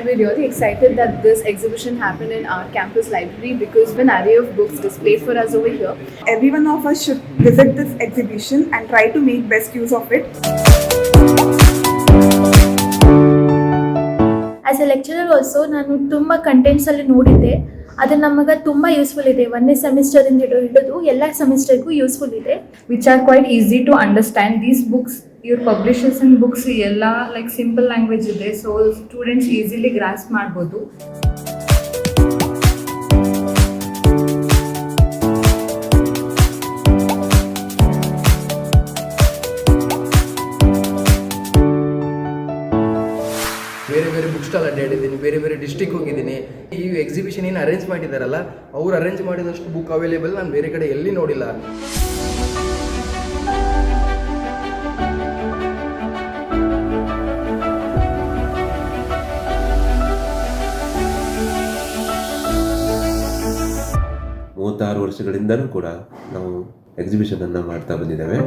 And we're really excited that this exhibition happened in our campus library because an array of books displayed for us over here. Every one of us should visit this exhibition and try to make best use of it. As A lecturer also ನಾನು ತುಂಬ ಕಂಟೆಂಟ್ಸಲ್ಲಿ ನೋಡಿದ್ದೆ, ಅದು ನಮಗೆ ತುಂಬ useful ಇದೆ. 1ನೇ ಸೆಮಿಸ್ಟರಿಂದ ಹಿಡಿದು ಎಲ್ಲ ಸೆಮಿಸ್ಟರ್ಗೂ useful ಇದೆ. which are quite easy to understand. These books, your publishers and books ಎಲ್ಲ like simple language ಇದೆ, so students easily grasp ಮಾಡ್ಬೋದು. ಬೇರೆ ಬೇರೆ ಬುಕ್ ಸ್ಟಾಲ್ ಅಡ್ಡಾಡಿದ್ದೀನಿ, ಬೇರೆ ಬೇರೆ ಡಿಸ್ಟ್ರಿಕ್ಟ್ ಹೋಗಿದ್ದೀನಿ. ಈ ಎಕ್ಸಿಬಿಷನ್ ಏನು ಅರೇಂಜ್ ಮಾಡಿದ್ದಾರಲ್ಲ, ಅವ್ರು ಅರೇಂಜ್ ಮಾಡಿದಷ್ಟು ಬುಕ್ ಅವೈಲೇಬಲ್ ನಾನು ಬೇರೆ ಕಡೆ ಎಲ್ಲಿ ನೋಡಿಲ್ಲ. ವರ್ಷಗಳಿಂದಲೂ ಕೂಡ ನಾವು ಎಕ್ಸಿಬಿಷನನ್ನು ಮಾಡ್ತಾ ಬಂದಿದ್ದೇವೆ.